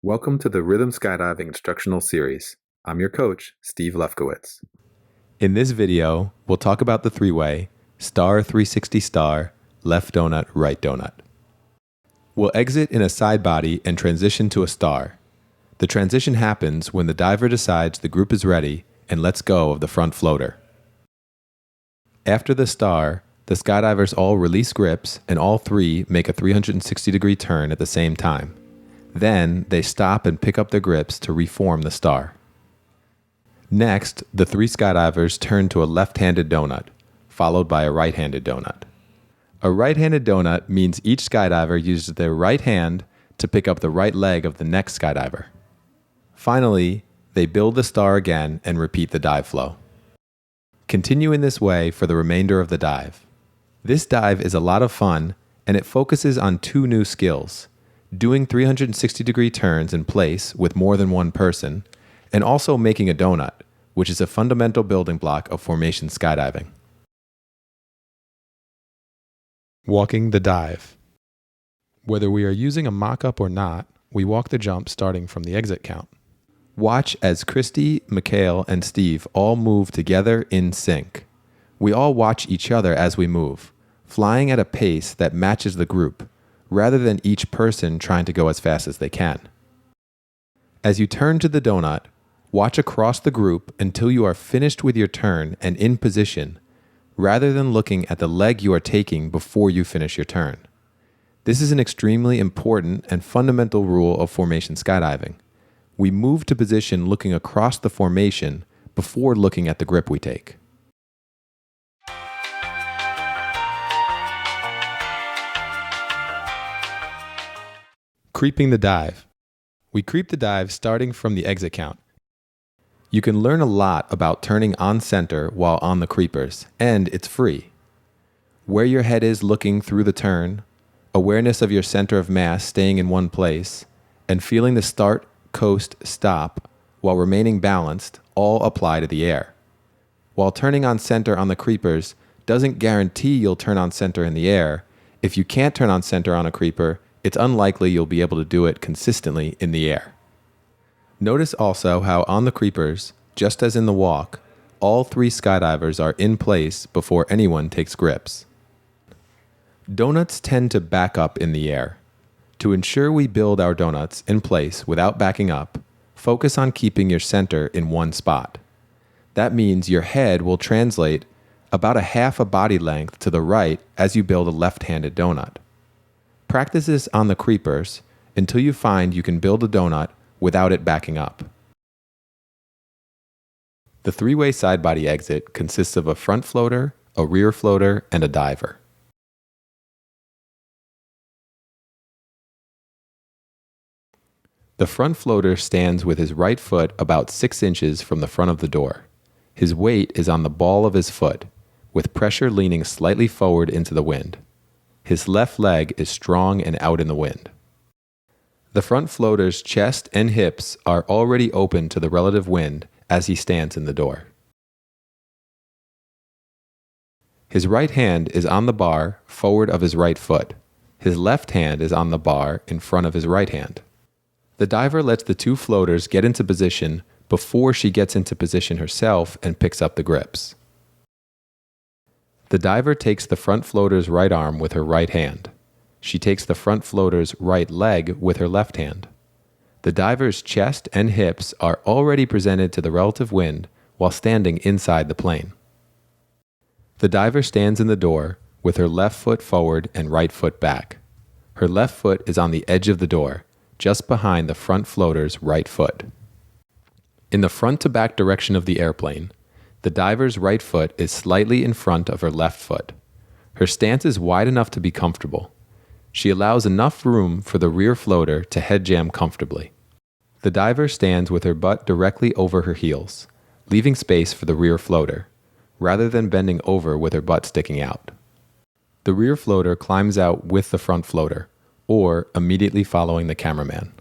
Welcome to the Rhythm Skydiving Instructional Series. I'm your coach, Steve Lefkowitz. In this video, we'll talk about the three-way, star 360 star, left donut, right donut. We'll exit in a side body and transition to a star. The transition happens when the diver decides the group is ready and lets go of the front floater. After the star, the skydivers all release grips and all three make a 360-degree turn at the same time. Then they stop and pick up their grips to reform the star. Next, the three skydivers turn to a left-handed donut, followed by a right-handed donut. A right-handed donut means each skydiver uses their right hand to pick up the right leg of the next skydiver. Finally, they build the star again and repeat the dive flow. Continue in this way for the remainder of the dive. This dive is a lot of fun, and it focuses on two new skills: doing 360-degree turns in place with more than one person, and also making a donut, which is a fundamental building block of formation skydiving. Walking the dive. Whether we are using a mock-up or not, we walk the jump starting from the exit count. Watch as Christy, Mikhail, and Steve all move together in sync. We all watch each other as we move, flying at a pace that matches the group, rather than each person trying to go as fast as they can. As you turn to the donut, watch across the group until you are finished with your turn and in position, rather than looking at the leg you are taking before you finish your turn. This is an extremely important and fundamental rule of formation skydiving. We move to position looking across the formation before looking at the grip we take. Creeping the dive. We creep the dive starting from the exit count. You can learn a lot about turning on center while on the creepers, and it's free. Where your head is looking through the turn, awareness of your center of mass staying in one place, and feeling the start, coast, stop while remaining balanced all apply to the air. While turning on center on the creepers doesn't guarantee you'll turn on center in the air, if you can't turn on center on a creeper, it's unlikely you'll be able to do it consistently in the air. Notice also how on the creepers, just as in the walk, all three skydivers are in place before anyone takes grips. Donuts tend to back up in the air. To ensure we build our donuts in place without backing up, focus on keeping your center in one spot. That means your head will translate about a half a body length to the right as you build a left-handed donut. Practice this on the creepers until you find you can build a donut without it backing up. The three-way side body exit consists of a front floater, a rear floater, and a diver. The front floater stands with his right foot about 6 inches from the front of the door. His weight is on the ball of his foot, with pressure leaning slightly forward into the wind. His left leg is strong and out in the wind. The front floater's chest and hips are already open to the relative wind as he stands in the door. His right hand is on the bar forward of his right foot. His left hand is on the bar in front of his right hand. The diver lets the two floaters get into position before she gets into position herself and picks up the grips. The diver takes the front floater's right arm with her right hand. She takes the front floater's right leg with her left hand. The diver's chest and hips are already presented to the relative wind while standing inside the plane. The diver stands in the door with her left foot forward and right foot back. Her left foot is on the edge of the door, just behind the front floater's right foot. In the front to back direction of the airplane, the diver's right foot is slightly in front of her left foot. Her stance is wide enough to be comfortable. She allows enough room for the rear floater to head jam comfortably. The diver stands with her butt directly over her heels, leaving space for the rear floater, rather than bending over with her butt sticking out. The rear floater climbs out with the front floater, or immediately following the cameraman.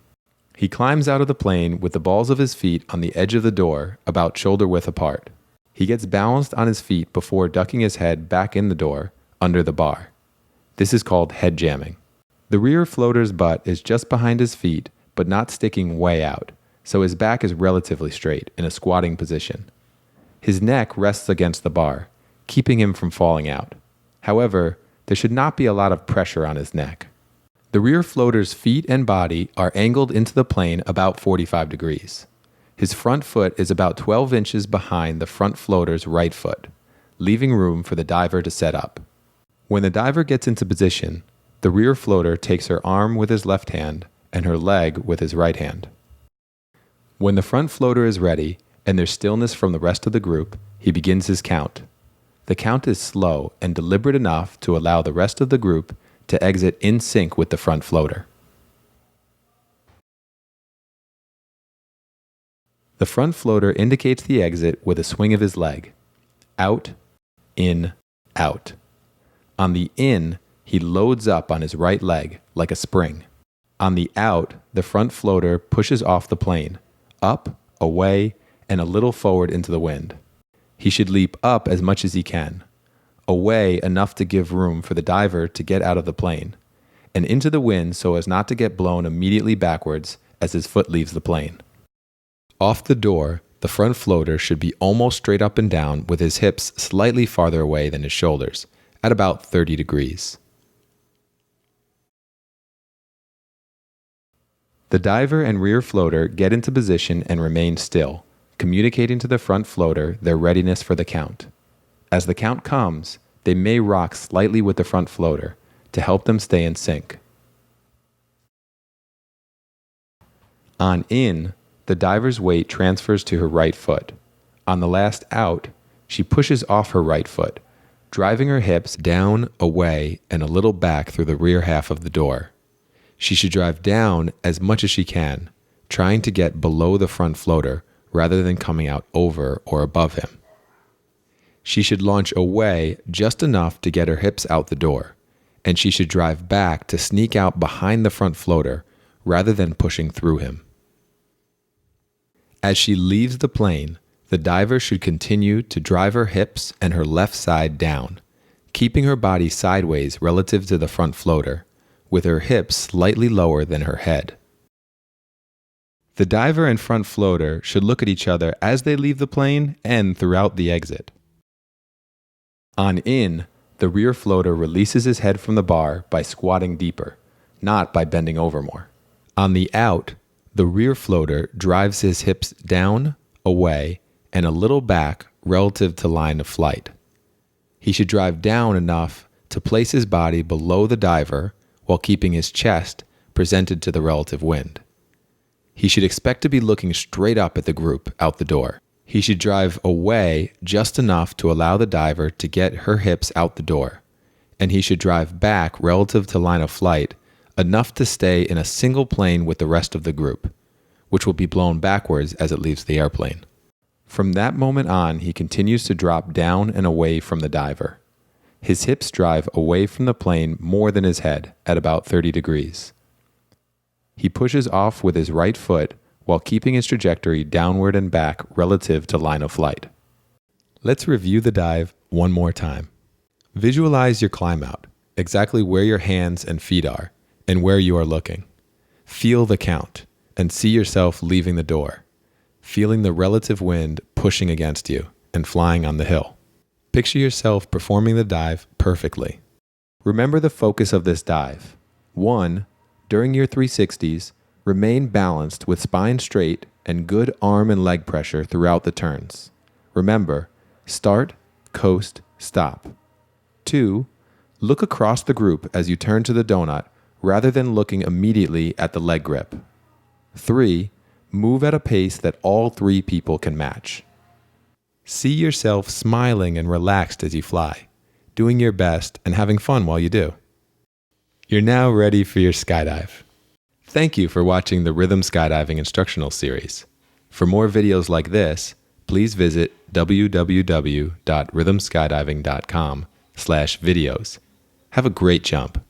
He climbs out of the plane with the balls of his feet on the edge of the door about shoulder width apart. He gets balanced on his feet before ducking his head back in the door under the bar. This is called head jamming. The rear floater's butt is just behind his feet but not sticking way out, so his back is relatively straight in a squatting position. His neck rests against the bar, keeping him from falling out. However, there should not be a lot of pressure on his neck. The rear floater's feet and body are angled into the plane about 45 degrees. His front foot is about 12 inches behind the front floater's right foot, leaving room for the diver to set up. When the diver gets into position, the rear floater takes her arm with his left hand and her leg with his right hand. When the front floater is ready and there's stillness from the rest of the group, he begins his count. The count is slow and deliberate enough to allow the rest of the group to exit in sync with the front floater. The front floater indicates the exit with a swing of his leg. Out, in, out. On the in, he loads up on his right leg like a spring. On the out, the front floater pushes off the plane, up, away, and a little forward into the wind. He should leap up as much as he can, away enough to give room for the diver to get out of the plane, and into the wind so as not to get blown immediately backwards as his foot leaves the plane. Off the door, the front floater should be almost straight up and down with his hips slightly farther away than his shoulders, at about 30 degrees. The diver and rear floater get into position and remain still, communicating to the front floater their readiness for the count. As the count comes, they may rock slightly with the front floater to help them stay in sync. On in, the diver's weight transfers to her right foot. On the last out, she pushes off her right foot, driving her hips down, away, and a little back through the rear half of the door. She should drive down as much as she can, trying to get below the front floater rather than coming out over or above him. She should launch away just enough to get her hips out the door, and she should drive back to sneak out behind the front floater rather than pushing through him. As she leaves the plane, the diver should continue to drive her hips and her left side down, keeping her body sideways relative to the front floater, with her hips slightly lower than her head. The diver and front floater should look at each other as they leave the plane and throughout the exit. On in, the rear floater releases his head from the bar by squatting deeper, not by bending over more. On the out, the rear floater drives his hips down, away, and a little back relative to line of flight. He should drive down enough to place his body below the diver while keeping his chest presented to the relative wind. He should expect to be looking straight up at the group out the door. He should drive away just enough to allow the diver to get her hips out the door, and he should drive back relative to line of flight enough to stay in a single plane with the rest of the group, which will be blown backwards as it leaves the airplane. From that moment on, he continues to drop down and away from the diver. His hips drive away from the plane more than his head at about 30 degrees. He pushes off with his right foot while keeping his trajectory downward and back relative to line of flight. Let's review the dive one more time. Visualize your climb out, exactly where your hands and feet are, and where you are looking. Feel the count, and see yourself leaving the door, feeling the relative wind pushing against you and flying on the hill. Picture yourself performing the dive perfectly. Remember the focus of this dive. 1. During your 360s, remain balanced with spine straight and good arm and leg pressure throughout the turns. Remember, start, coast, stop. 2. Look across the group as you turn to the donut rather than looking immediately at the leg grip. 3. Move at a pace that all 3 people can match. See yourself smiling and relaxed as you fly, doing your best and having fun while you do. You're now ready for your skydive. Thank you for watching the Rhythm Skydiving Instructional Series. For more videos like this, please visit www.rhythmskydiving.com/videos. Have a great jump.